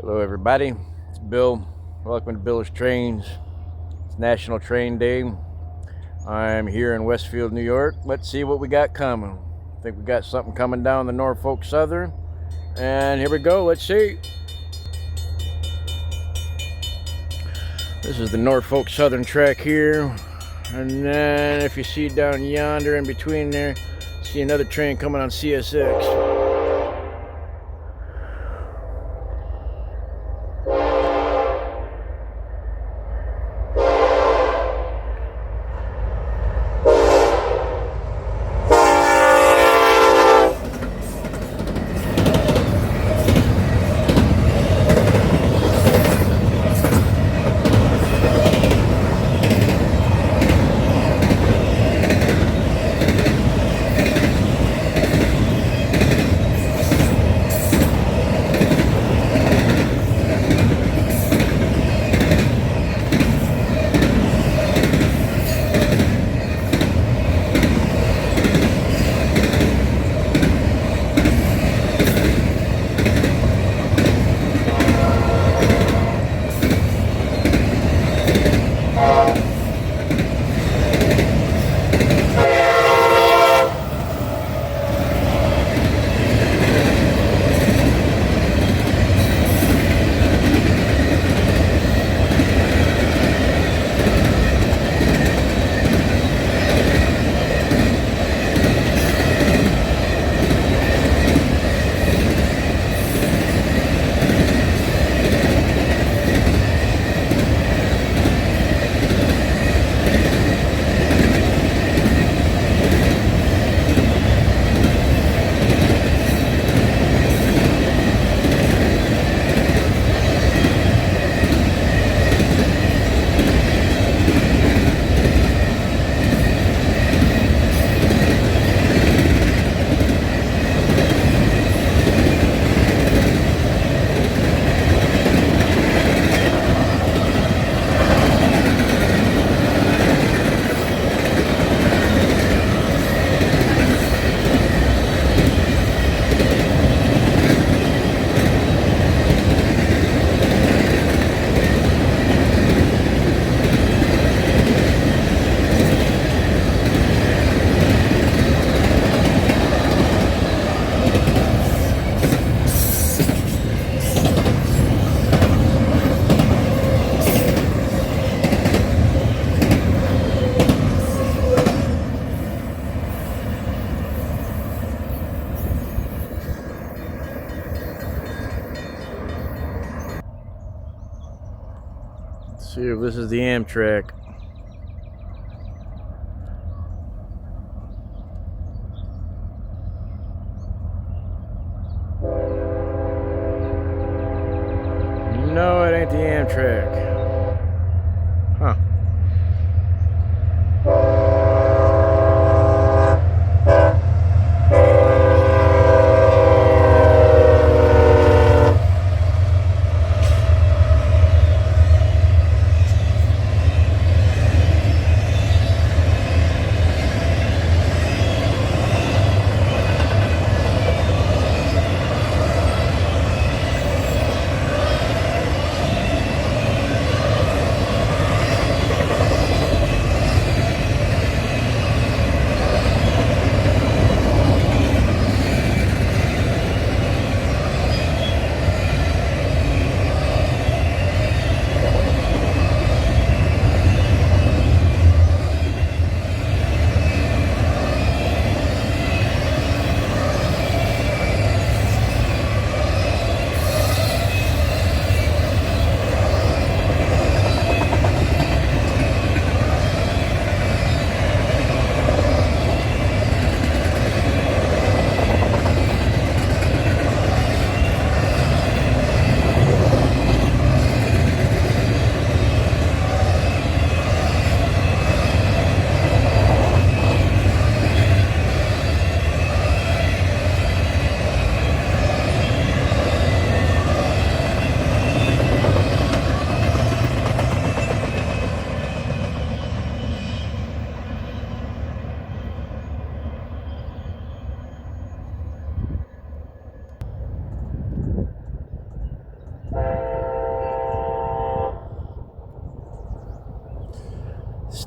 Hello everybody, it's Bill. Welcome to Bill's Trains. It's National Train Day. I'm here in Westfield, New York. Let's see what we got coming. I think we got something coming down the Norfolk Southern. And here we go, let's see. This is the Norfolk Southern track here. And then if you see down yonder in between there, see another train coming on CSX. Let's see if this is the Amtrak. No, it ain't the Amtrak. Huh.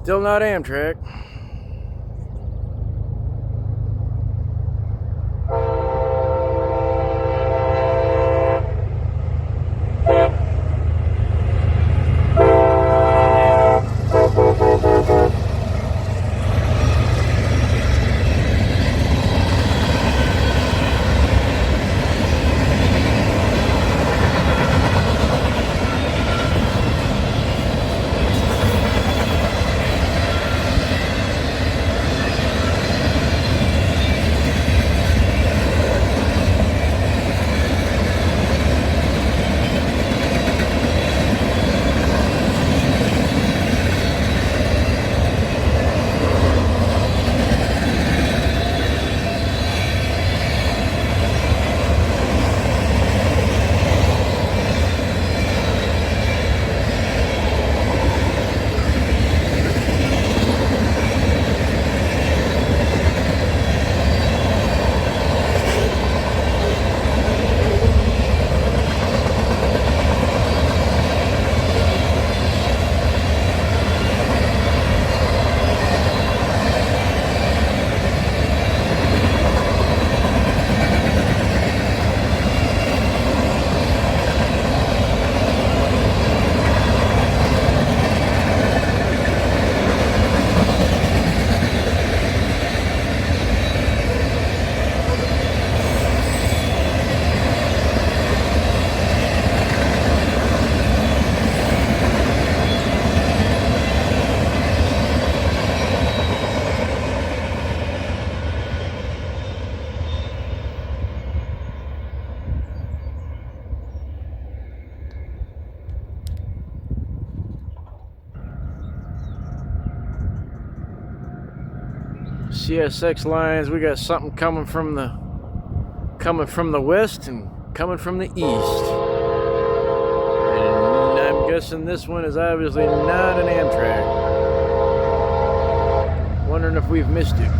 Still not Amtrak. CSX lines, we got something coming from the west and coming from the east. And I'm guessing this one is obviously not an Amtrak. Wondering if we've missed it.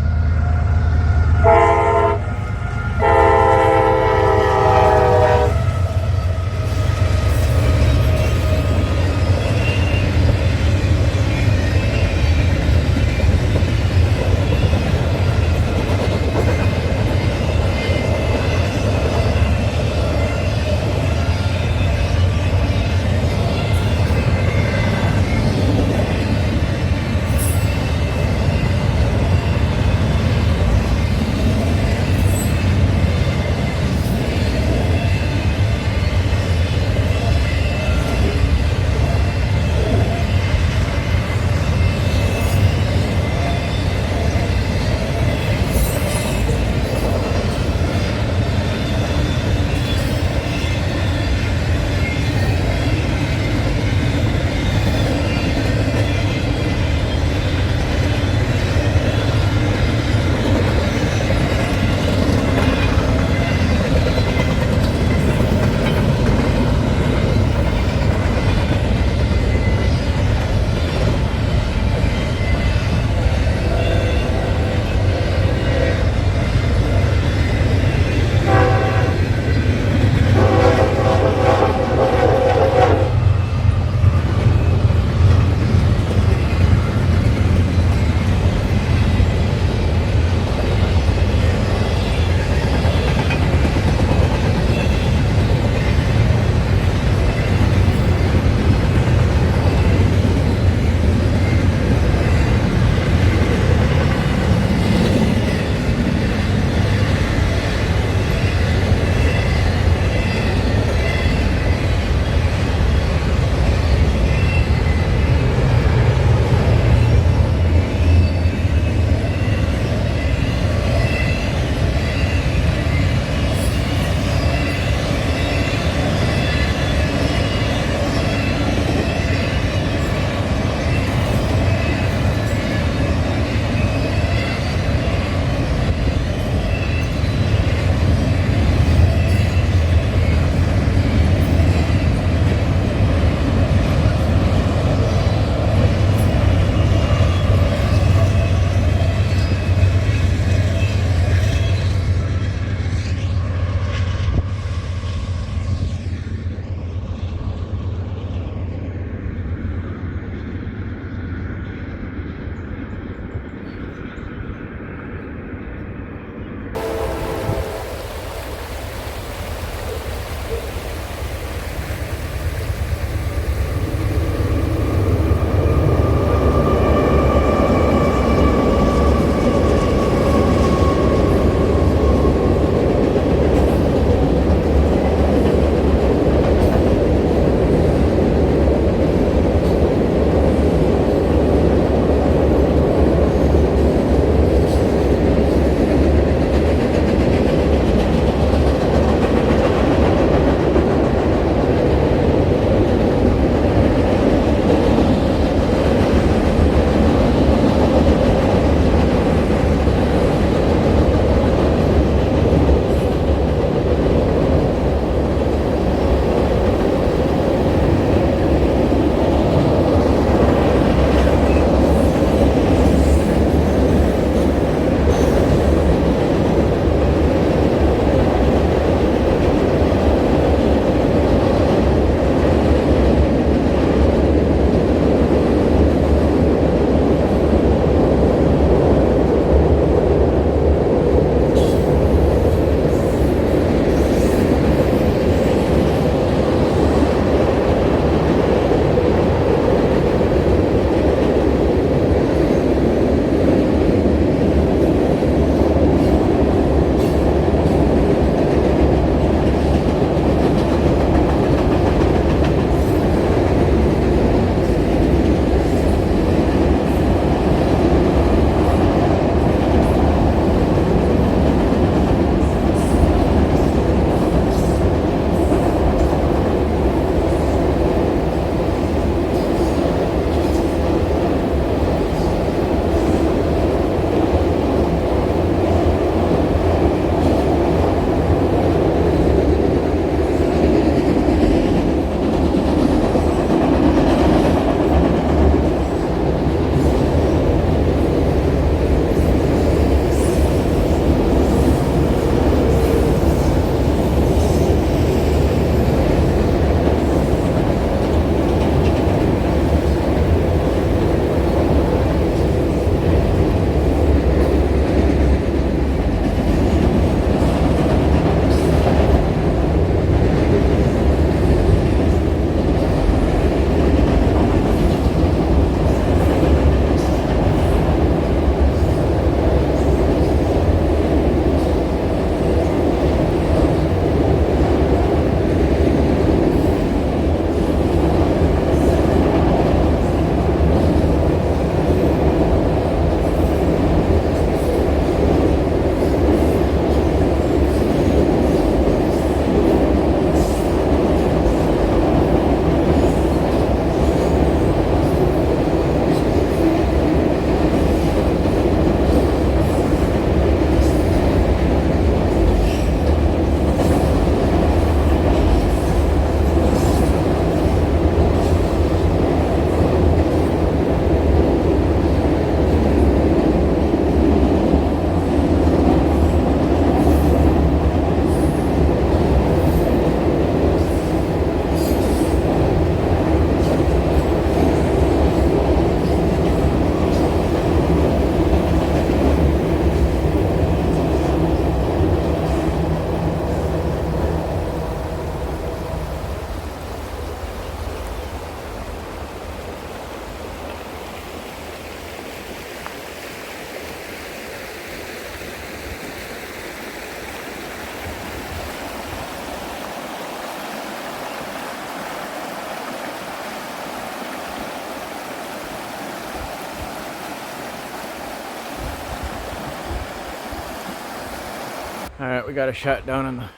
Alright, we got a shot down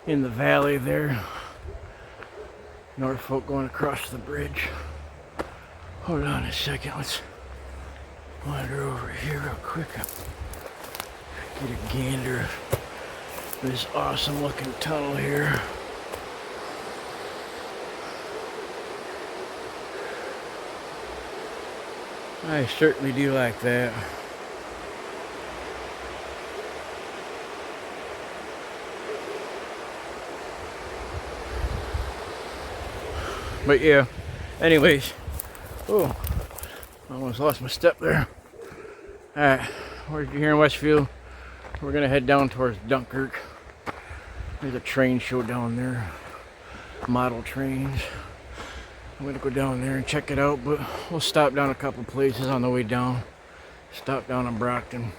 in the valley there. Norfolk going across the bridge. Hold on a second, let's wander over here real quick. Get a gander of this awesome looking tunnel here. I certainly do like that. But yeah, anyways, oh, almost lost my step there. Alright, we're here in Westfield. We're gonna head down towards Dunkirk. There's a train show down there, model trains. I'm gonna go down there and check it out, but we'll stop down a couple places on the way down. Stop down in Brocton.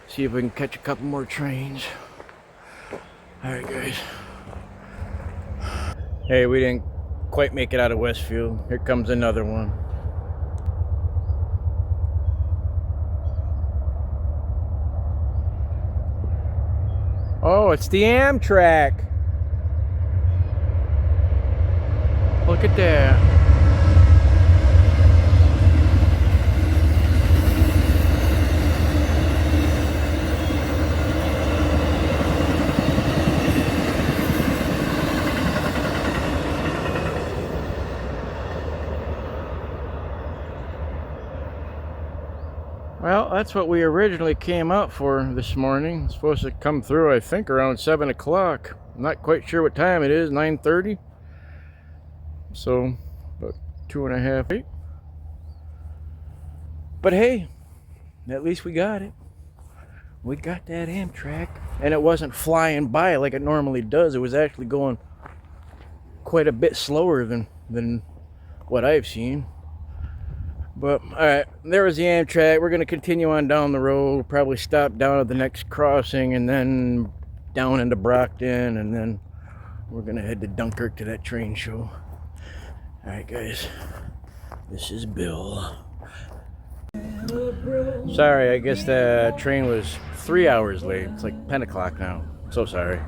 See if we can catch a couple more trains. Alright guys. Hey, we didn't quite make it out of Westfield. Here comes another one. Oh, it's the Amtrak. Look at that. Well, that's what we originally came out for this morning. It's supposed to come through, I think, around 7 o'clock. I'm not quite sure what time it is, 9:30. So, about 2.5 8. But hey, at least we got it. We got that Amtrak. And it wasn't flying by like it normally does. It was actually going quite a bit slower than what I've seen. But, alright, there was the Amtrak. We're going to continue on down the road. We'll probably stop down at the next crossing and then down into Brocton. And then we're going to head to Dunkirk to that train show. Alright, guys. This is Bill. Sorry, I guess the train was 3 hours late. It's like 10 o'clock now. So sorry.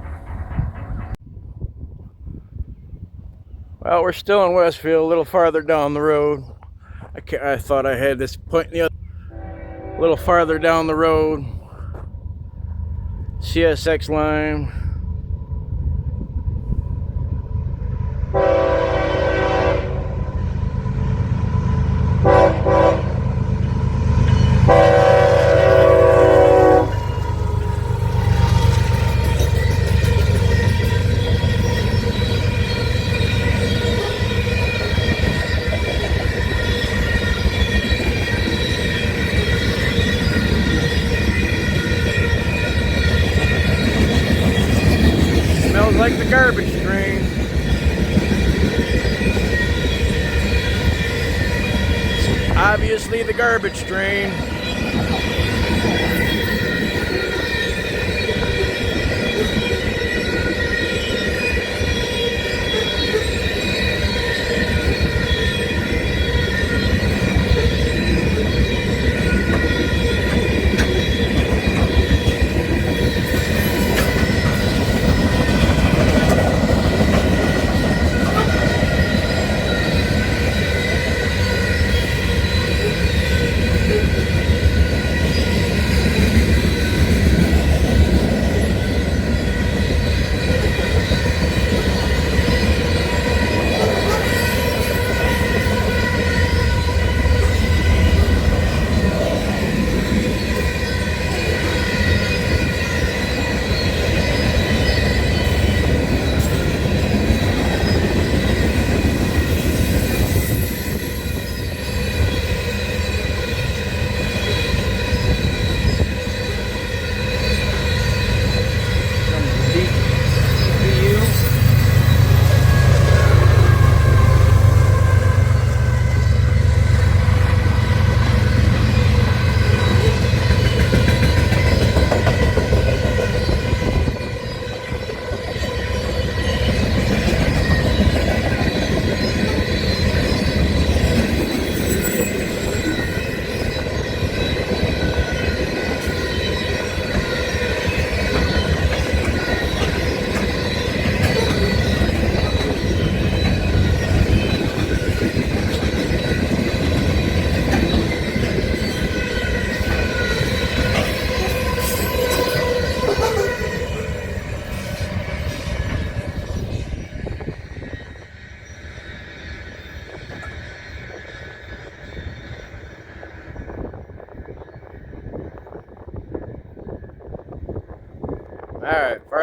Well, we're still in Westfield, a little farther down the road. I thought I had this point in the other. A little farther down the road. CSX line. Smells like the garbage train. It's obviously the garbage train.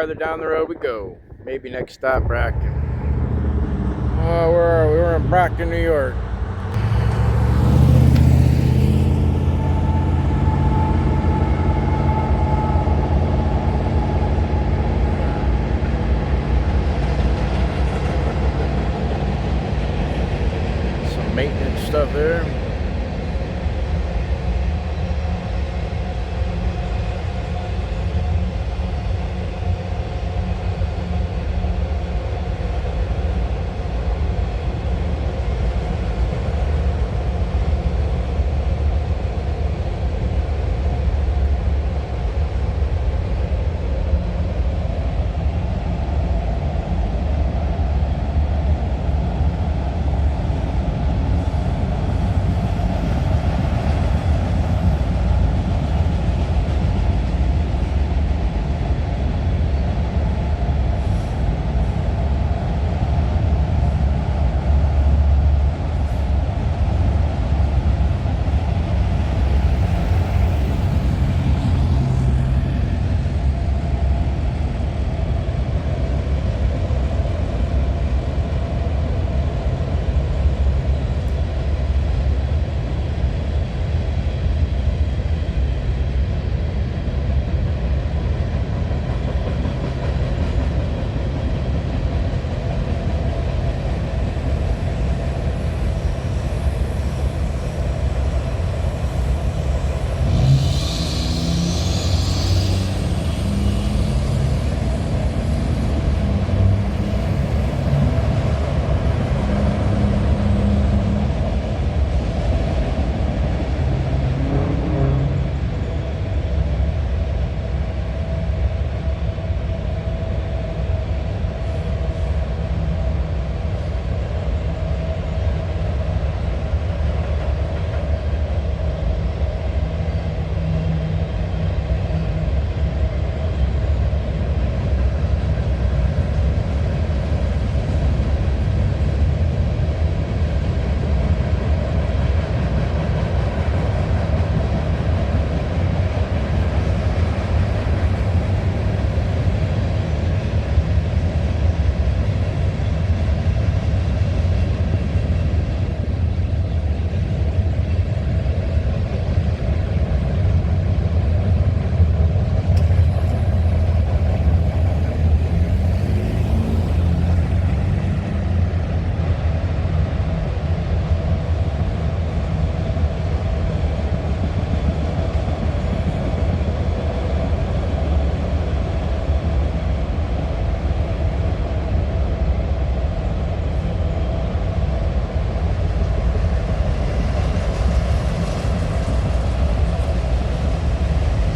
farther down the road we go. Maybe next stop, Brocton. Oh, where are we? We're in Brocton, New York. Some maintenance stuff there.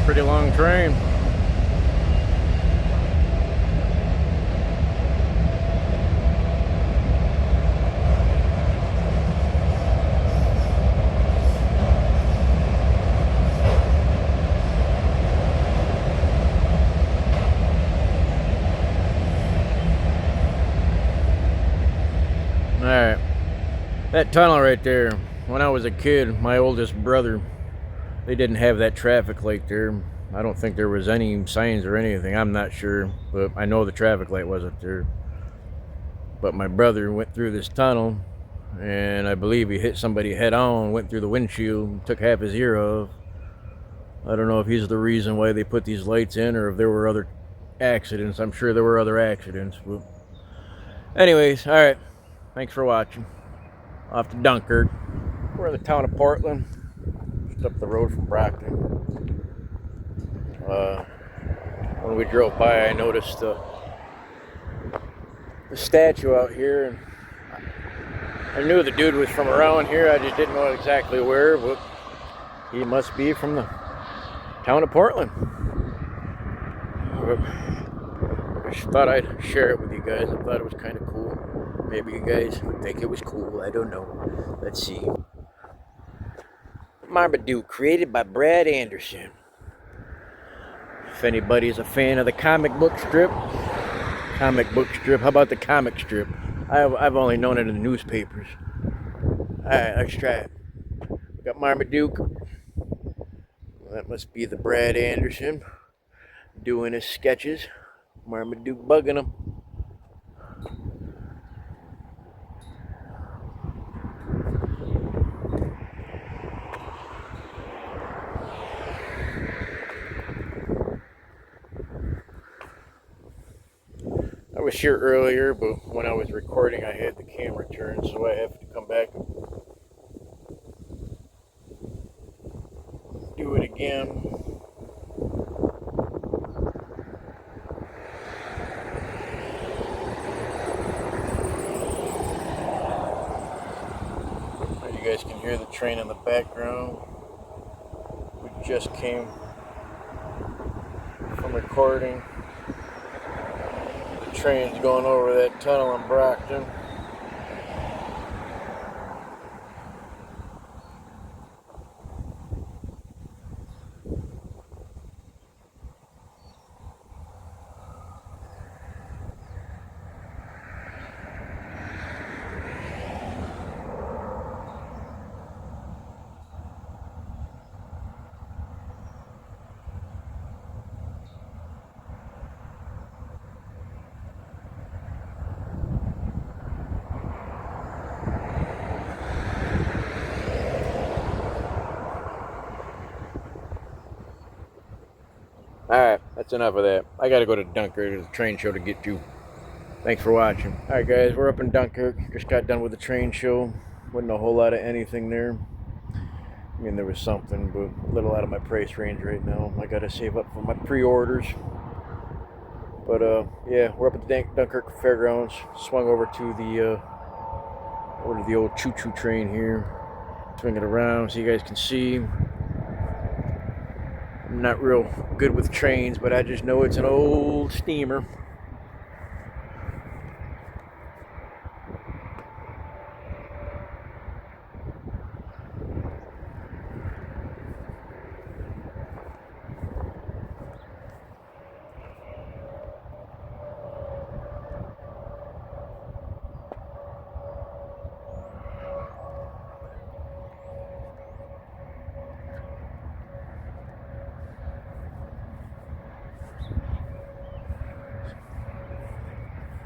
Pretty long train. Alright, that tunnel right there, when I was a kid, my oldest brother, they didn't have that traffic light there. I don't think there was any signs or anything. I'm not sure, but I know the traffic light wasn't there. But my brother went through this tunnel, and I believe he hit somebody head on, went through the windshield, took half his ear off. I don't know if he's the reason why they put these lights in, or if there were other accidents. I'm sure there were other accidents. But anyways, all right. Thanks for watching. Off to Dunkirk. We're in the town of Portland. Up the road from Brocton. When we drove by, I noticed the statue out here, and I knew the dude was from around here. I just didn't know exactly where, but he must be from the town of Portland. I just thought I'd share it with you guys. I thought it was kind of cool. Maybe you guys would think it was cool. I don't know. Let's see. Marmaduke, created by Brad Anderson. If anybody's a fan of the comic book strip, how about the comic strip? I've only known it in the newspapers. Alright, let's try it. We got Marmaduke. That must be the Brad Anderson doing his sketches. Marmaduke bugging them. I was here earlier, but when I was recording, I had the camera turned, so I have to come back and do it again. You guys can hear the train in the background. We just came from recording. The train's going over that tunnel in Brocton. Alright, that's enough of that. I gotta go to Dunkirk. There's a train show to get to. Thanks for watching. Alright guys, we're up in Dunkirk. Just got done with the train show. Wasn't a whole lot of anything there. I mean, there was something, but a little out of my price range right now. I gotta save up for my pre-orders. But yeah, we're up at the Dunkirk Fairgrounds. Swung over to the old choo-choo train here. Swing it around so you guys can see. I'm not real good with trains, but I just know it's an old steamer.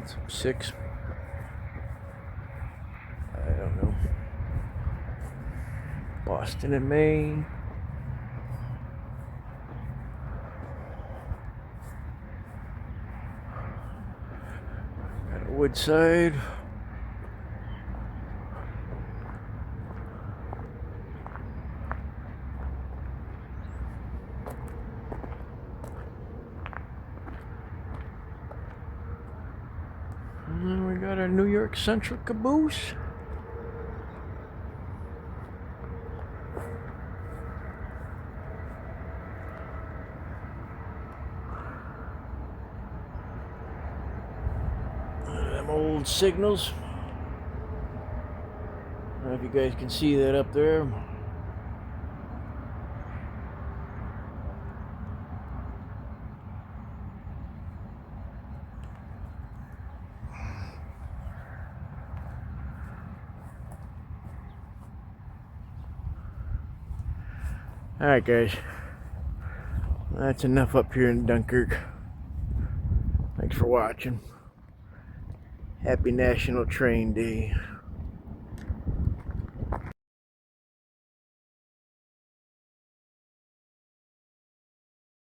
Some 6. I don't know. Boston and Maine. Got a Woodside. And we got our New York Central caboose. Them old signals. I don't know if you guys can see that up there. Alright guys, that's enough up here in Dunkirk. Thanks for watching. Happy National Train Day.